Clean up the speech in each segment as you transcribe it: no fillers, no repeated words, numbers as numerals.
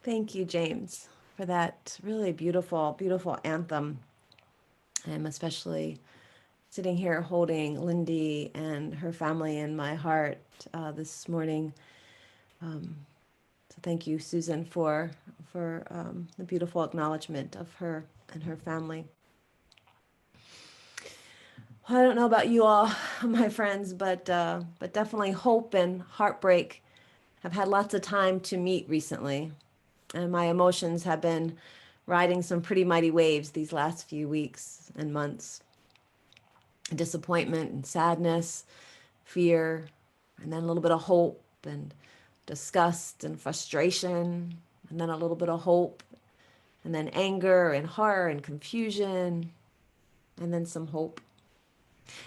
Thank you, James, for that really beautiful, beautiful anthem. I'm especially sitting here holding Lindy and her family in my heart this morning. So thank you, Susan, for the beautiful acknowledgement of her and her family. Well, I don't know about you all, my friends, but definitely hope and heartbreak have had lots of time to meet recently, and my emotions have been riding some pretty mighty waves these last few weeks and months. Disappointment and sadness, fear, and then a little bit of hope and disgust and frustration, and then a little bit of hope, and then anger and horror and confusion, and then some hope.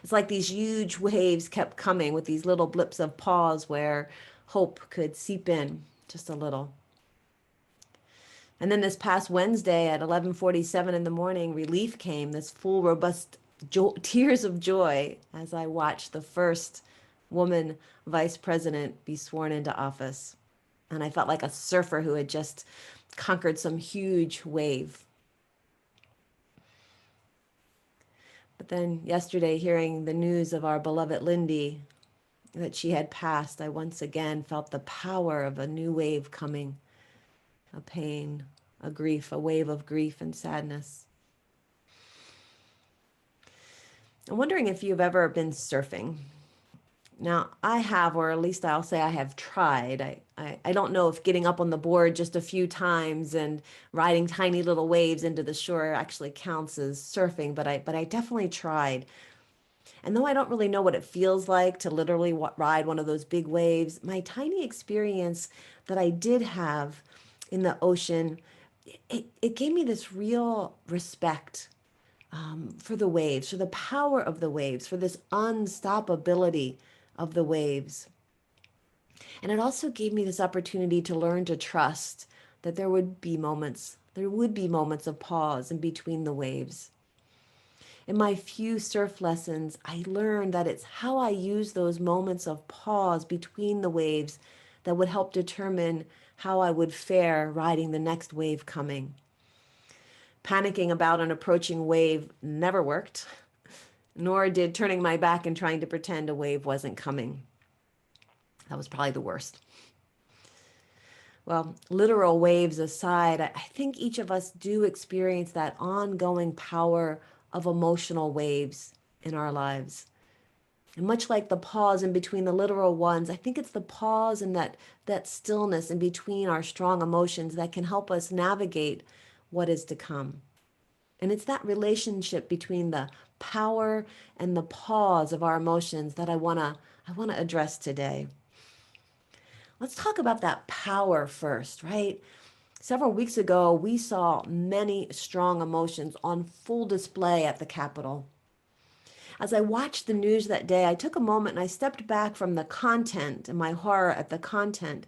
It's like these huge waves kept coming with these little blips of pause where hope could seep in just a little. And then this past Wednesday at 11:47 in the morning, relief came, this full, robust tears of joy as I watched the first woman vice president be sworn into office. And I felt like a surfer who had just conquered some huge wave. But then yesterday, hearing the news of our beloved Lindy, that she had passed, I once again felt the power of a new wave coming, a pain, a grief, a wave of grief and sadness. I'm wondering if you've ever been surfing. Now, I have, or at least I'll say I have tried. I don't know if getting up on the board just a few times and riding tiny little waves into the shore actually counts as surfing, but I definitely tried. And though I don't really know what it feels like to literally ride one of those big waves, my tiny experience that I did have in the ocean, it gave me this real respect for the waves, for the power of the waves, for this unstoppability of the waves. And it also gave me this opportunity to learn to trust that there would be moments of pause in between the waves. In my few surf lessons, I learned that it's how I use those moments of pause between the waves that would help determine how I would fare riding the next wave coming. Panicking about an approaching wave never worked, nor did turning my back and trying to pretend a wave wasn't coming. That was probably the worst. Well, literal waves aside, I think each of us do experience that ongoing power of emotional waves in our lives. And much like the pause in between the literal ones, I think it's the pause and that stillness in between our strong emotions that can help us navigate what is to come. And it's that relationship between the power and the pause of our emotions that I want to address today. Let's talk about that power first, right? Several weeks ago, we saw many strong emotions on full display at the Capitol. As I watched the news that day, I took a moment and I stepped back from the content and my horror at the content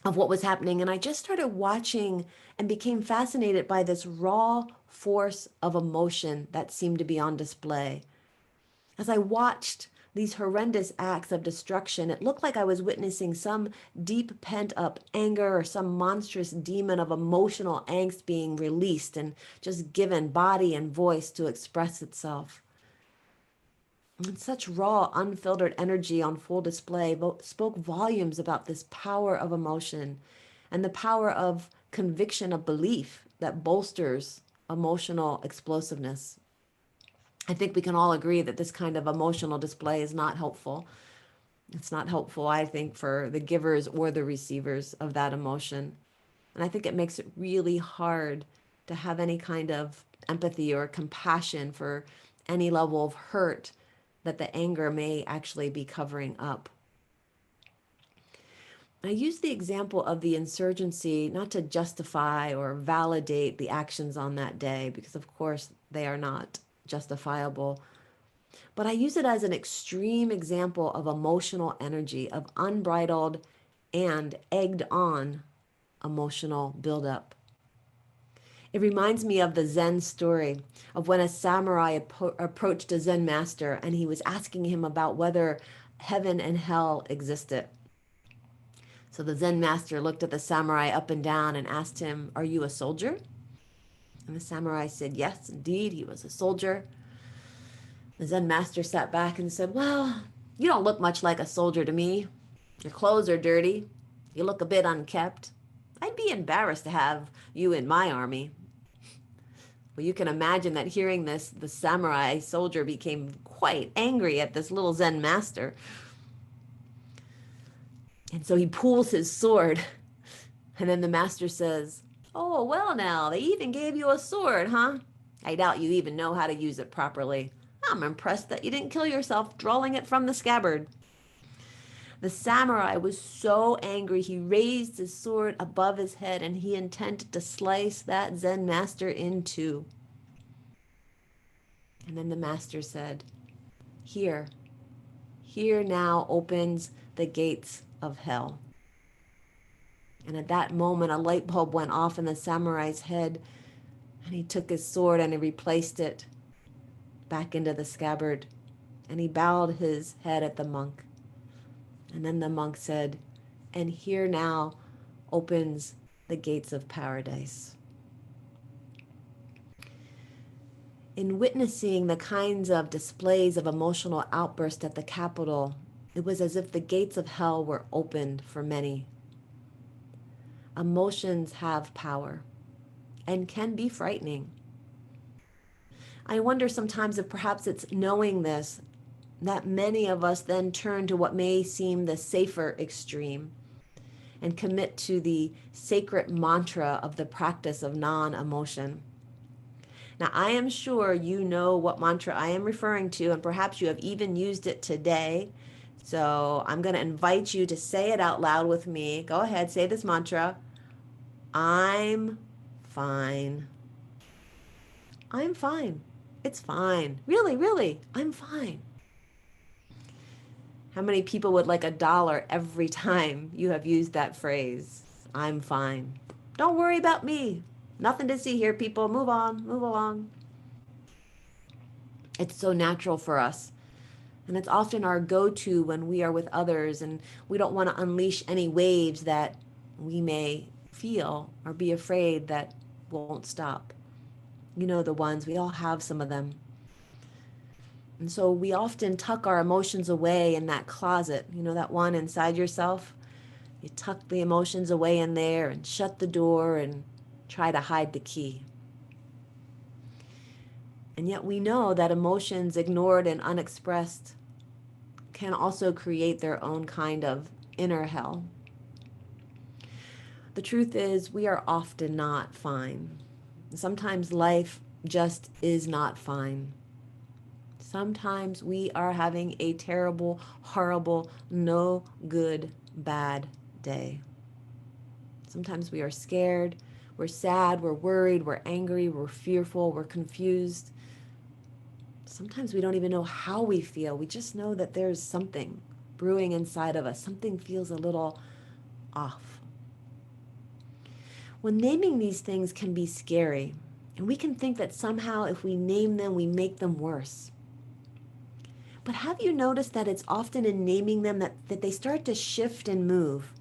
of what was happening. And I just started watching and became fascinated by this raw force of emotion that seemed to be on display. As I watched these horrendous acts of destruction, it looked like I was witnessing some deep pent up anger or some monstrous demon of emotional angst being released and just given body and voice to express itself. And such raw, unfiltered energy on full display spoke volumes about this power of emotion and the power of conviction of belief that bolsters emotional explosiveness. I think we can all agree that this kind of emotional display is not helpful. It's not helpful, I think, for the givers or the receivers of that emotion. And I think it makes it really hard to have any kind of empathy or compassion for any level of hurt that the anger may actually be covering up. I use the example of the insurgency not to justify or validate the actions on that day, because of course they are not justifiable. But I use it as an extreme example of emotional energy, of unbridled and egged on emotional buildup. It reminds me of the Zen story of when a samurai approached a Zen master and he was asking him about whether heaven and hell existed. So the Zen master looked at the samurai up and down and asked him, "Are you a soldier?" And the samurai said, "Yes, indeed, he was a soldier." The Zen master sat back and said, "Well, you don't look much like a soldier to me. Your clothes are dirty. You look a bit unkempt. I'd be embarrassed to have you in my army." Well, you can imagine that hearing this, the samurai soldier became quite angry at this little Zen master. And so he pulls his sword. And then the master says, "Oh, well now, they even gave you a sword, huh? I doubt you even know how to use it properly. I'm impressed that you didn't kill yourself drawing it from the scabbard." The samurai was so angry he raised his sword above his head and he intended to slice that Zen master in two. And then the master said, "Here, here now opens the gates of hell." And at that moment, a light bulb went off in the samurai's head, and he took his sword and he replaced it back into the scabbard, and he bowed his head at the monk. And then the monk said, "And here now opens the gates of paradise." In witnessing the kinds of displays of emotional outburst at the Capitol, it was as if the gates of hell were opened for many. Emotions have power and can be frightening. I wonder sometimes if perhaps it's knowing this that many of us then turn to what may seem the safer extreme and commit to the sacred mantra of the practice of non-emotion. Now, I am sure you know what mantra I am referring to, and perhaps you have even used it today. So I'm going to invite you to say it out loud with me. Go ahead, say this mantra. I'm fine. I'm fine. It's fine. Really, really, I'm fine. How many people would like $1 every time you have used that phrase? I'm fine. Don't worry about me. Nothing to see here, people. Move on, move along. It's so natural for us. And it's often our go-to when we are with others and we don't want to unleash any waves that we may feel or be afraid that won't stop. You know the ones, we all have some of them. And so we often tuck our emotions away in that closet, you know, that one inside yourself. You tuck the emotions away in there and shut the door and try to hide the key. And yet we know that emotions ignored and unexpressed can also create their own kind of inner hell. The truth is, we are often not fine. Sometimes life just is not fine. Sometimes we are having a terrible, horrible, no good, bad day. Sometimes we are scared, we're sad, we're worried, we're angry, we're fearful, we're confused. Sometimes we don't even know how we feel. We just know that there's something brewing inside of us. Something feels a little off. When naming these things can be scary, and we can think that somehow if we name them, we make them worse. But have you noticed that it's often in naming them that they start to shift and move?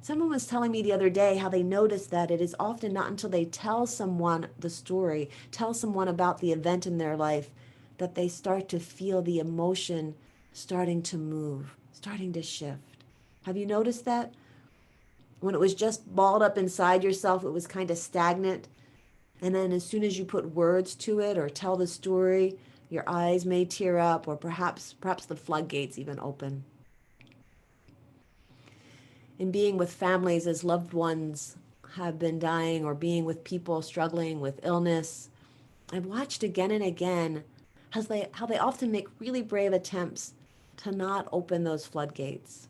Someone was telling me the other day how they noticed that it is often not until they tell someone the story, tell someone about the event in their life, that they start to feel the emotion starting to move, starting to shift. Have you noticed that? When it was just balled up inside yourself, it was kind of stagnant. And then as soon as you put words to it or tell the story, your eyes may tear up or perhaps the floodgates even open. In being with families as loved ones have been dying or being with people struggling with illness, I've watched again and again how they often make really brave attempts to not open those floodgates.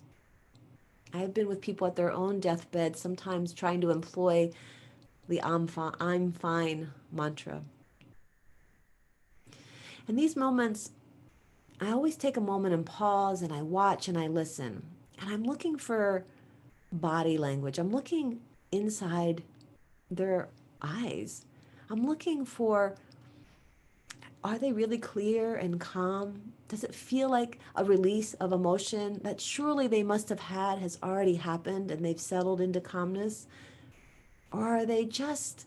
I've been with people at their own deathbed, sometimes trying to employ the I'm fine mantra. In these moments, I always take a moment and pause and I watch and I listen. And I'm looking for body language. I'm looking inside their eyes. I'm looking for Are they really clear and calm? Does it feel like a release of emotion that surely they must have had has already happened and they've settled into calmness? Or are they just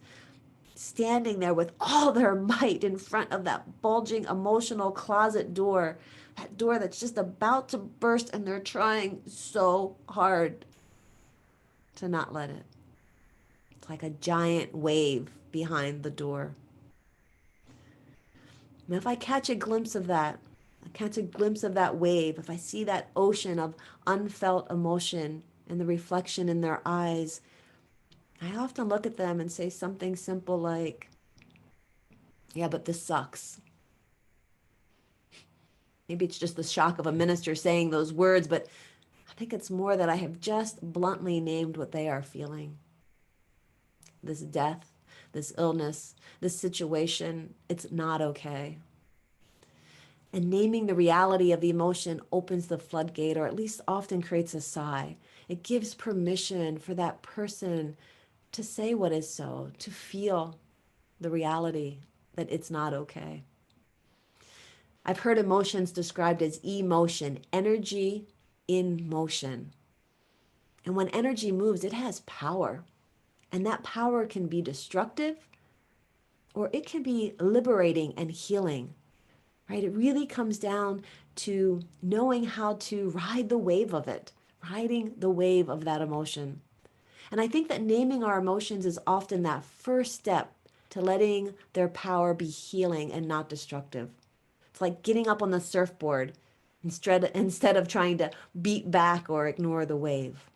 standing there with all their might in front of that bulging emotional closet door, that door that's just about to burst, and they're trying so hard to not let it? It's like a giant wave behind the door. And if I catch a glimpse of that, I catch a glimpse of that wave, if I see that ocean of unfelt emotion and the reflection in their eyes, I often look at them and say something simple like, yeah, but this sucks. Maybe it's just the shock of a minister saying those words, but I think it's more that I have just bluntly named what they are feeling. This death, this illness, this situation, it's not okay. And naming the reality of the emotion opens the floodgate, or at least often creates a sigh. It gives permission for that person to say what is so, to feel the reality that it's not okay. I've heard emotions described as emotion, energy in motion. And when energy moves, it has power. And that power can be destructive or it can be liberating and healing, right? It really comes down to knowing how to ride the wave of it, riding the wave of that emotion. And I think that naming our emotions is often that first step to letting their power be healing and not destructive. It's like getting up on the surfboard instead of trying to beat back or ignore the wave.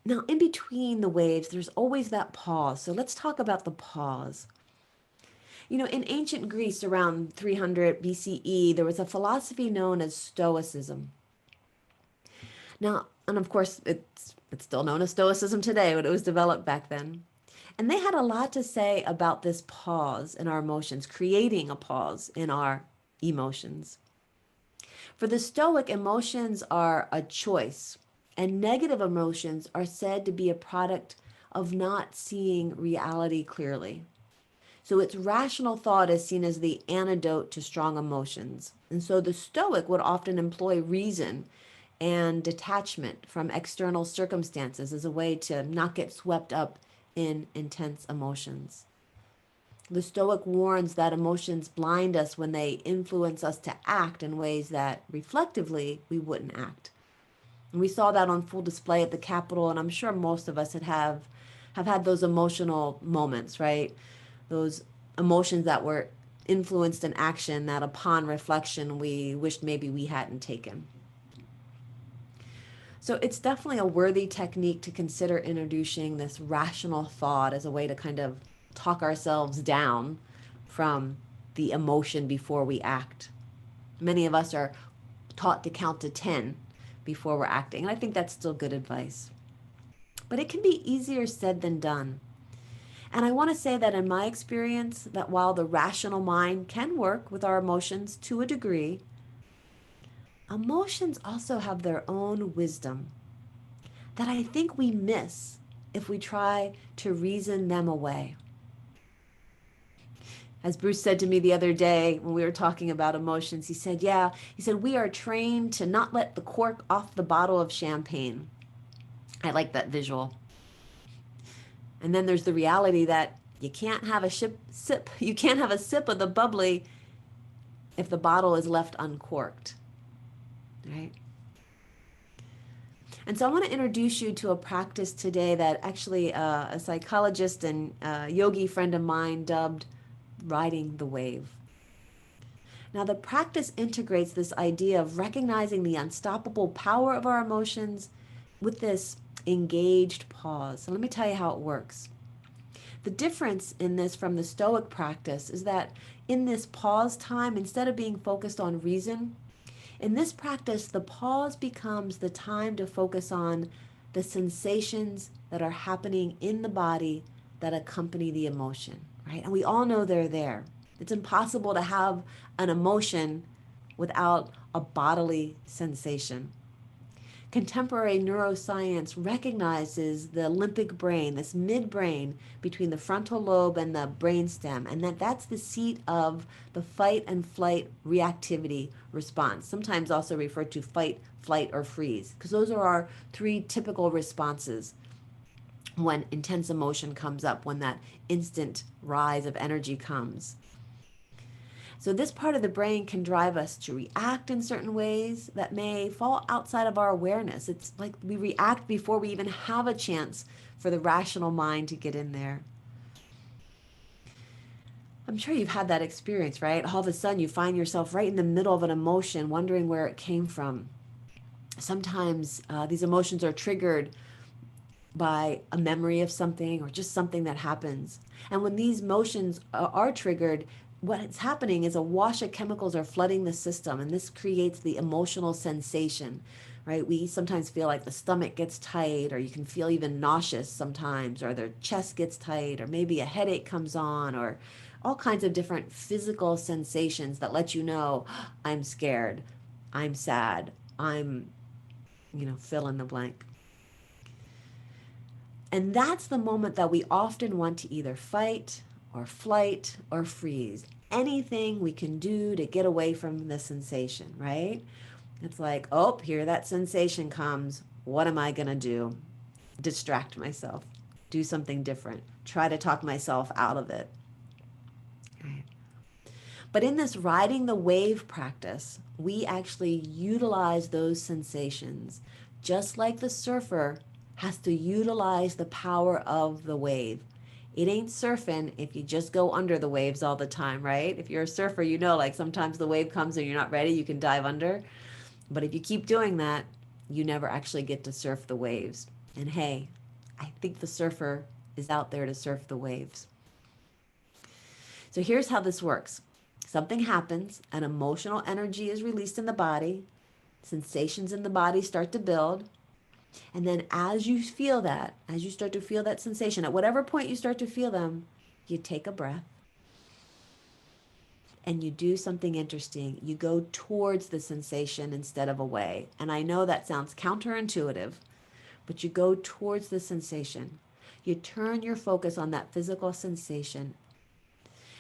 Now, in between the waves, there's always that pause. So let's talk about the pause. You know, in ancient Greece around 300 BCE, there was a philosophy known as Stoicism. Now, and of course, it's still known as Stoicism today, but it was developed back then. And they had a lot to say about this pause in our emotions, creating a pause in our emotions. For the Stoic, emotions are a choice, and negative emotions are said to be a product of not seeing reality clearly. So its rational thought is seen as the antidote to strong emotions. And so the Stoic would often employ reason and detachment from external circumstances as a way to not get swept up in intense emotions. The Stoic warns that emotions blind us when they influence us to act in ways that reflectively we wouldn't act. And we saw that on full display at the Capitol, and I'm sure most of us have had those emotional moments, right? Those emotions that were influenced in action that upon reflection we wished maybe we hadn't taken. So it's definitely a worthy technique to consider introducing this rational thought as a way to kind of talk ourselves down from the emotion before we act. Many of us are taught to count to 10 before we're acting, and I think that's still good advice. But it can be easier said than done. And I want to say that in my experience, that while the rational mind can work with our emotions to a degree, emotions also have their own wisdom that I think we miss if we try to reason them away. As Bruce said to me the other day when we were talking about emotions, he said, we are trained to not let the cork off the bottle of champagne. I like that visual. And then there's the reality that you can't have a sip of the bubbly if the bottle is left uncorked, right? And so I want to introduce you to a practice today that actually a psychologist and yogi friend of mine dubbed riding the wave. Now, the practice integrates this idea of recognizing the unstoppable power of our emotions with this engaged pause. So let me tell you how it works. The difference in this from the Stoic practice is that in this pause time, instead of being focused on reason, in this practice, the pause becomes the time to focus on the sensations that are happening in the body that accompany the emotion, right? And we all know they're there. It's impossible to have an emotion without a bodily sensation. Contemporary neuroscience recognizes the limbic brain, this midbrain between the frontal lobe and the brainstem, and that's the seat of the fight and flight reactivity response, sometimes also referred to fight, flight, or freeze, because those are our three typical responses when intense emotion comes up, when that instant rise of energy comes. So this part of the brain can drive us to react in certain ways that may fall outside of our awareness. It's like we react before we even have a chance for the rational mind to get in there. I'm sure you've had that experience, right? All of a sudden you find yourself right in the middle of an emotion, wondering where it came from. Sometimes these emotions are triggered by a memory of something or just something that happens. And when these emotions are triggered, what's happening is a wash of chemicals are flooding the system, and this creates the emotional sensation, right? We sometimes feel like the stomach gets tight, or you can feel even nauseous sometimes, or their chest gets tight, or maybe a headache comes on, or all kinds of different physical sensations that let you know, I'm scared, I'm sad, I'm, fill in the blank. And that's the moment that we often want to either fight or flight or freeze. Anything we can do to get away from the sensation, right? It's like, oh, here that sensation comes. What am I going to do? Distract myself, do something different, try to talk myself out of it. Right. But in this riding the wave practice, we actually utilize those sensations, just like the surfer has to utilize the power of the wave. It ain't surfing if you just go under the waves all the time, right? If you're a surfer, like sometimes the wave comes and you're not ready, you can dive under. But if you keep doing that, you never actually get to surf the waves. And hey, I think the surfer is out there to surf the waves. So here's how this works. Something happens, an emotional energy is released in the body, sensations in the body start to build, and then as you feel that, as you start to feel that sensation, at whatever point you start to feel them, you take a breath and you do something interesting. You go towards the sensation instead of away. And I know that sounds counterintuitive, but you go towards the sensation. You turn your focus on that physical sensation.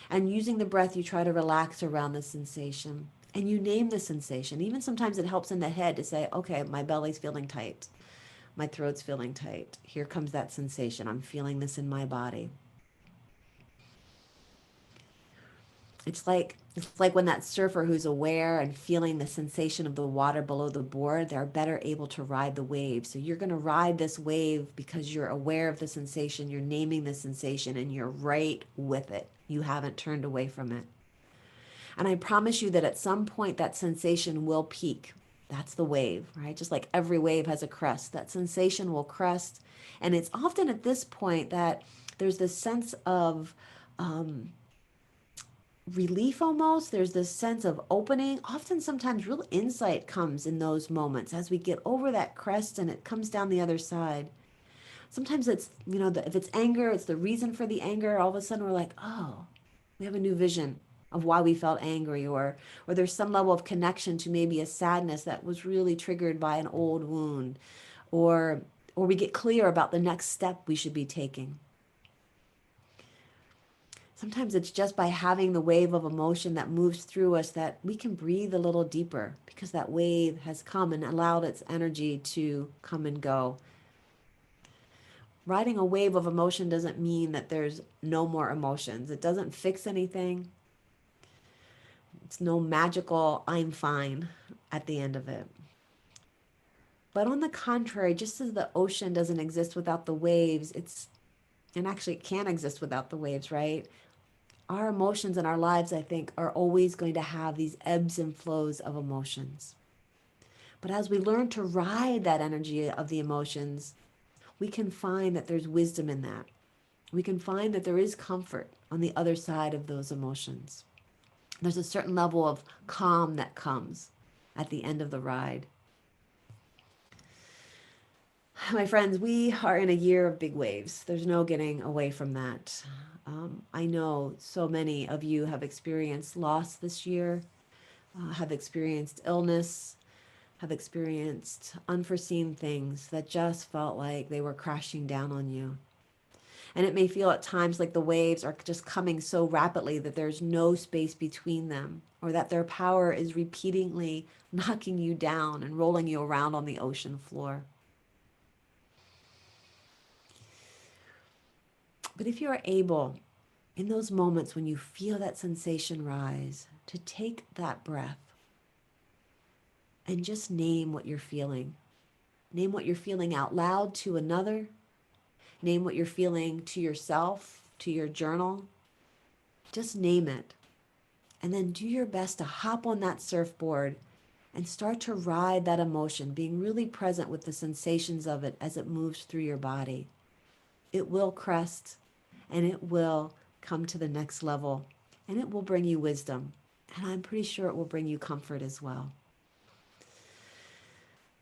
And using the breath, you try to relax around the sensation. And you name the sensation. Even sometimes it helps in the head to say, okay, my belly's feeling tight. My throat's feeling tight. Here comes that sensation. I'm feeling this in my body. It's like when that surfer who's aware and feeling the sensation of the water below the board, they're better able to ride the wave. So you're going to ride this wave because you're aware of the sensation, you're naming the sensation, and you're right with it. You haven't turned away from it. And I promise you that at some point that sensation will peak. That's the wave, right? Just like every wave has a crest, that sensation will crest. And it's often at this point that there's this sense of relief almost. There's this sense of opening. Often, sometimes real insight comes in those moments as we get over that crest and it comes down the other side. Sometimes it's, if it's anger, it's the reason for the anger. All of a sudden we're like, oh, we have a new vision of why we felt angry, or there's some level of connection to maybe a sadness that was really triggered by an old wound, or we get clear about the next step we should be taking. Sometimes it's just by having the wave of emotion that moves through us that we can breathe a little deeper, because that wave has come and allowed its energy to come and go. Riding a wave of emotion doesn't mean that there's no more emotions. It doesn't fix anything. It's no magical I'm fine at the end of it. But on the contrary, just as the ocean doesn't exist without the waves, and actually it can't exist without the waves, right? Our emotions in our lives, I think, are always going to have these ebbs and flows of emotions. But as we learn to ride that energy of the emotions, we can find that there's wisdom in that. We can find that there is comfort on the other side of those emotions. There's a certain level of calm that comes at the end of the ride. My friends, we are in a year of big waves. There's no getting away from that. I know so many of you have experienced loss this year, have experienced illness, have experienced unforeseen things that just felt like they were crashing down on you. And it may feel at times like the waves are just coming so rapidly that there's no space between them, or that their power is repeatedly knocking you down and rolling you around on the ocean floor. But if you are able, in those moments when you feel that sensation rise, to take that breath and just name what you're feeling. Name what you're feeling out loud to another. Name what you're feeling to yourself, to your journal. Just name it. And then do your best to hop on that surfboard and start to ride that emotion, being really present with the sensations of it as it moves through your body. It will crest and it will come to the next level, and it will bring you wisdom. And I'm pretty sure it will bring you comfort as well.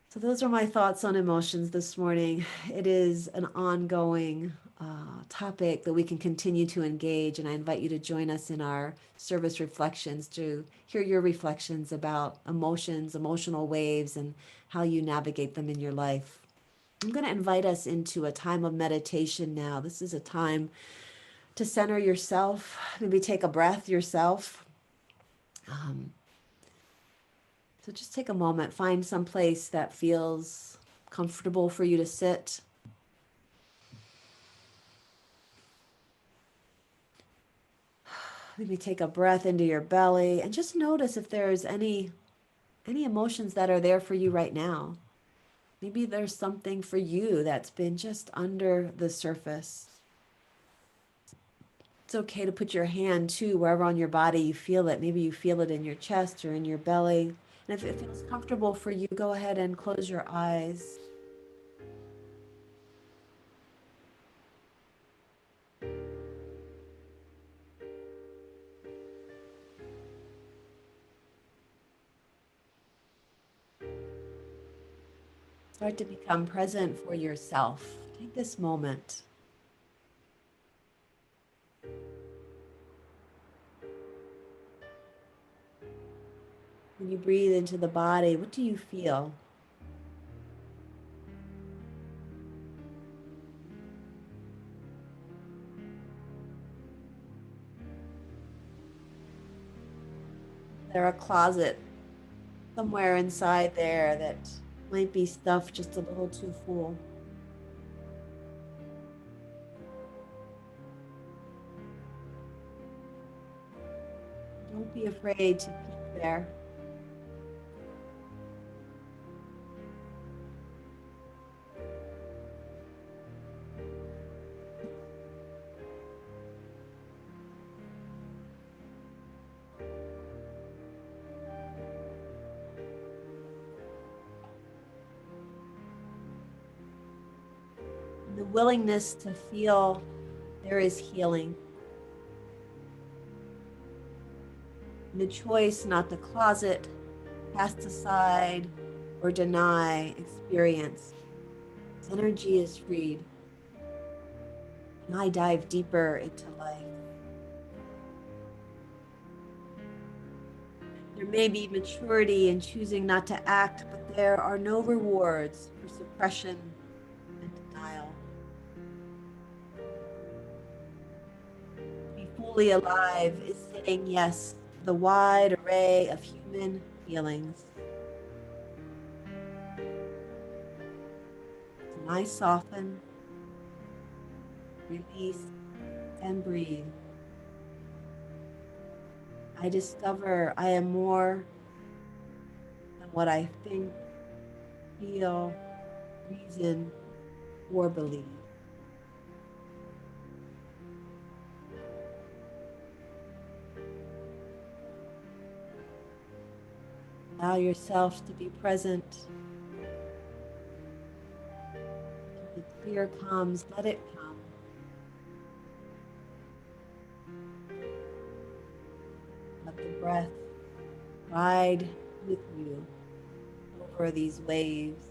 So those are my thoughts on emotions this morning. It is an ongoing topic that we can continue to engage, and I invite you to join us in our service reflections to hear your reflections about emotions, emotional waves, and how you navigate them in your life. I'm going to invite us into a time of meditation now. This is a time to center yourself, maybe take a breath yourself. So just take a moment, find some place that feels comfortable for you to sit. Maybe take a breath into your belly and just notice if there's any emotions that are there for you right now. Maybe there's something for you that's been just under the surface. It's okay to put your hand too wherever on your body you feel it. Maybe you feel it in your chest or in your belly. And if it feels comfortable for you, go ahead and close your eyes. Start to become present for yourself. Take this moment. When you breathe into the body, what do you feel? Is there a closet somewhere inside there that might be stuffed just a little too full? Don't be afraid to peek there. And the willingness to feel there is healing. And the choice not to closet, cast aside, or deny experience. Its energy is freed. And I dive deeper into life. There may be maturity in choosing not to act, but there are no rewards for suppression and denial. To be fully alive is saying yes to the wide array of human feelings. And I soften, release, and breathe. I discover I am more than what I think, feel, reason, or believe. Allow yourself to be present. If fear comes, let it come. Let the breath ride with you over these waves.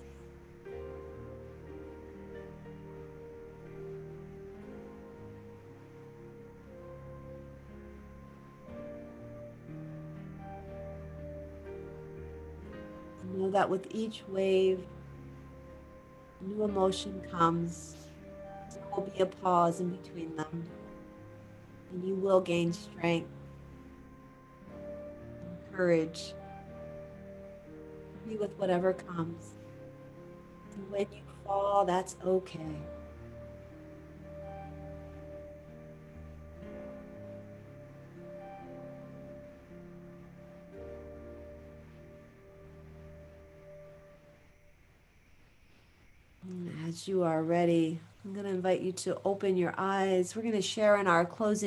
Know that with each wave, a new emotion comes. There will be a pause in between them, and you will gain strength and courage to be with whatever comes. And when you fall, that's okay. And as you are ready, I'm going to invite you to open your eyes. We're going to share in our closing